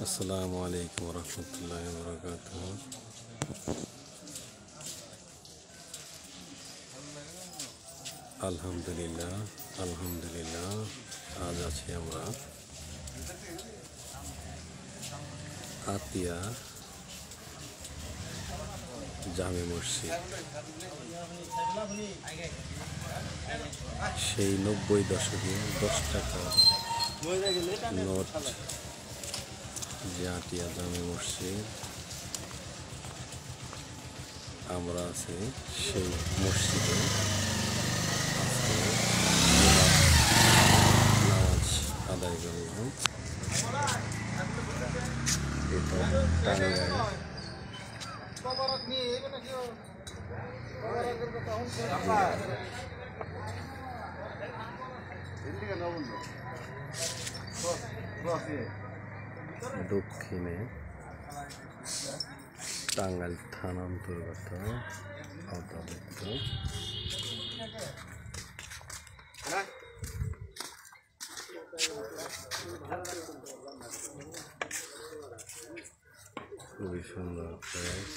আসসালামু আলাইকুম রহমতুল্লাহ বরকাতুহু। আলহামদুলিল্লাহ আলহামদুলিল্লাহ। আজ আছি আমরা আতিয়া জামে মসজিদ। সেই 90 দশকে 10 টাকা নোট যে আতিয়া জামে মসজিদ, আমরা আছি সেই মসজিদে। নামাজ আদায় করলাম। এটা টাঙ্গাইল। দক্ষিণে টাঙ্গাইল থানা অন্তর্গত আওতাভুক্ত খুবই সুন্দর প্লেস।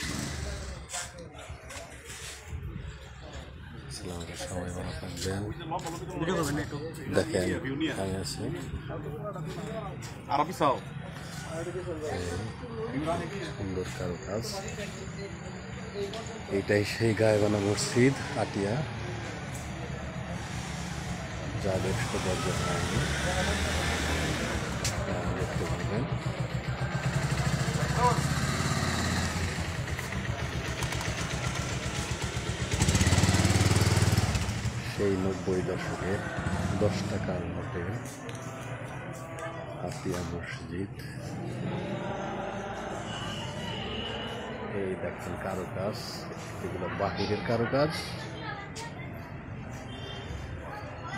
সবাই ভালো থাকবেন। দেখেন আমি আছি সুন্দর কারুকাজ। এইটাই সেই গায়েবানা মসজিদ আতিয়া, যা দেখতে দরজা হয়নি দেখতে পারবেন। সেই 90 দশকের 10 টাকার নোটে আতিয়া মসজিদ। এই দেখেন কারুকাজ, এগুলো বাহিরের কারুকাজ।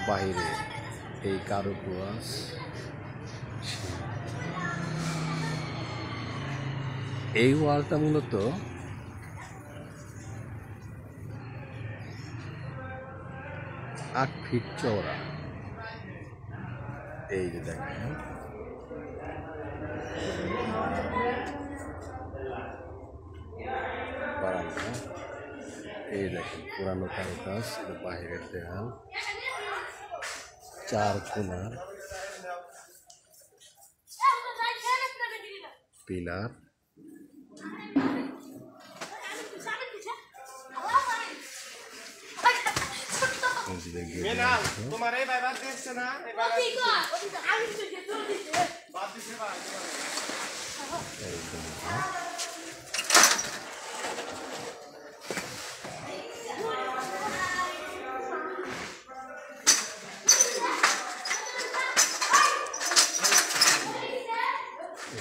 বাহিরে এই কারুকাজ, এই ওয়ালটা মূলত 8 ফিট চওড়া। এই যে দেখেন বারান্দা, এই দেখেন পুরানো কারুকাজ, বাহিরের দেয়াল, 4 কোণার পিলার।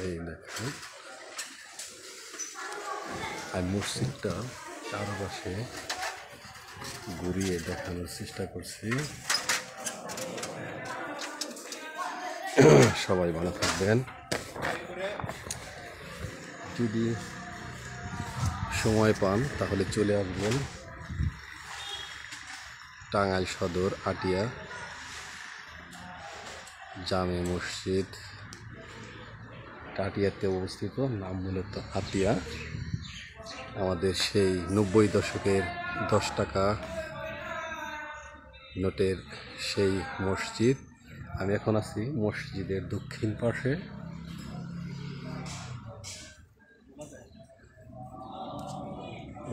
এই দেখেন আর মসজিদটা চারপাশে ঘুরিয়ে দেখানোর চেষ্টা করছি। সবাই ভালো থাকবেন। যদি সময় পান তাহলে চলে আসবেন টাঙ্গাইল সদর আতিয়া জামে মসজিদ। আতিয়াতে অবস্থিত, নাম মূলত আতিয়া। আমাদের সেই 90 দশকের 10 টাকা নোটের সেই মসজিদ। আমি এখন আছি মসজিদের দক্ষিণ পাশে।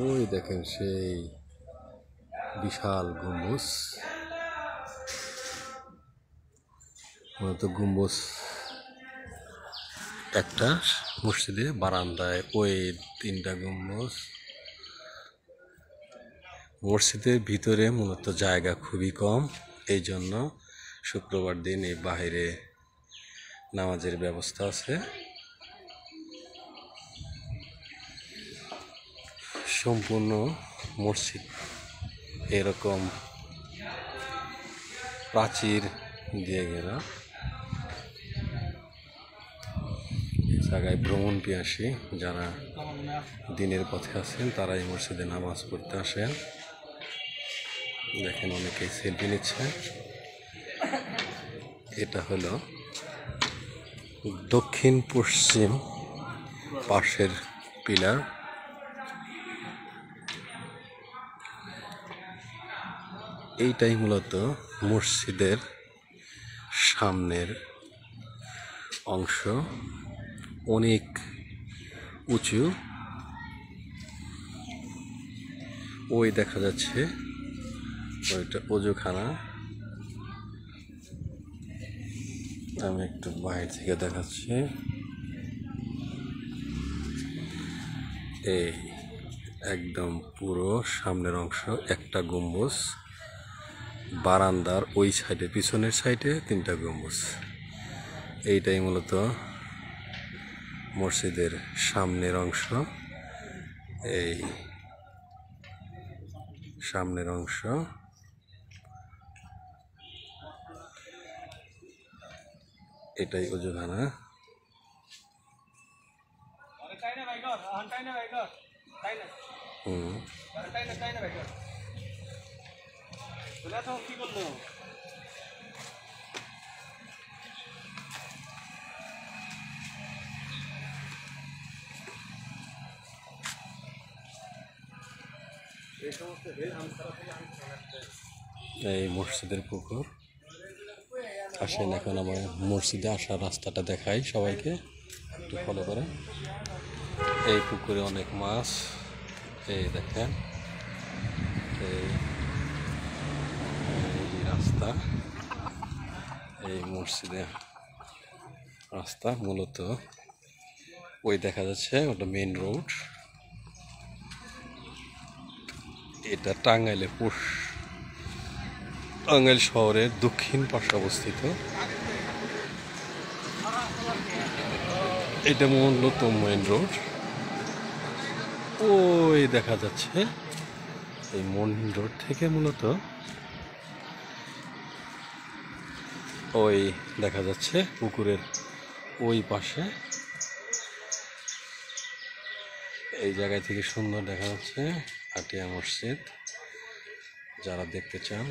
ওই দেখেন সেই বিশাল গম্বুজ, মূলত গম্বুজ একটা মসজিদে বারান্দায় ওই 3টা গম্বুজ। মসজিদের ভিতরে মূলত জায়গা খুবই কম, এই জন্য শুক্রবার দিন এই বাহিরে নামাজের ব্যবস্থা আছে। সম্পূর্ণ মসজিদ এরকম প্রাচীর দিয়ে ঘেরা। জায়গায় ভ্রমণ পিয়াসী যারা দিনের পথে আছেন তারা এই মসজিদে নামাজ পড়তে আসেন। দেখেন অনেকেই সেলফি নিচ্ছে। এটা হলো দক্ষিণ পশ্চিম পাশের পিলার। এইটাই মূলত মসজিদের সামনের অংশ, অনেক উঁচু। ওই দেখা যাচ্ছে ওইটা ওজুখানা। আমি একটু বাইরে থেকে দেখাচ্ছি। এই একদম পুরো সামনের অংশ, একটা গম্বুজ, বারান্দার ওই সাইডে পিছনের সাইডে 3টা গম্বুজ। এইটাই মূলত মসজিদের সামনের অংশ। এই সামনের অংশ, এটাই ওজুখানা। এই মসজিদের পুকুর। আসেন এখন আমার মসজিদে আসার রাস্তাটা দেখাই সবাইকে, একটু ফলো করে। এই পুকুরে অনেক মাছ, এই দেখেন। এই রাস্তা, এই মসজিদের রাস্তা মূলত ওই দেখা যাচ্ছে, ওটা মেইন রোড। এটা টাঙ্গাইল শহরের দক্ষিণ পাশে অবস্থিত। এটা মূলত মেইন রোড। ওই দেখা যাচ্ছে এই মেইন রোড থেকে মূলত ওই দেখা যাচ্ছে পুকুরের ওই পাশে। এই জায়গায় থেকে সুন্দর দেখা যাচ্ছে আটিয়া মসজিদ। যারা দেখতে চান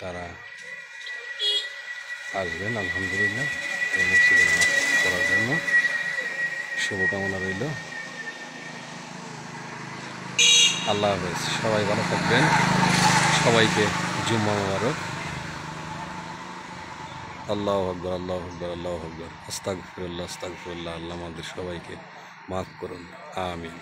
তারা আসবেন। আলহামদুলিল্লাহ, এই মসজিদে নামাজ পড়ার জন্য শুভকামনা রইল। আল্লাহ হাফেজ, সবাই ভালো থাকবেন। সবাইকে জুম্মা মোবারক। আল্লাহু আকবার, আল্লাহু আকবার, আল্লাহু আকবার। আস্তাগফিরুল্লাহ, আস্তাগফিরুল্লাহ। আল্লাহ আমাদের সবাইকে মাফ করুন, আমিন।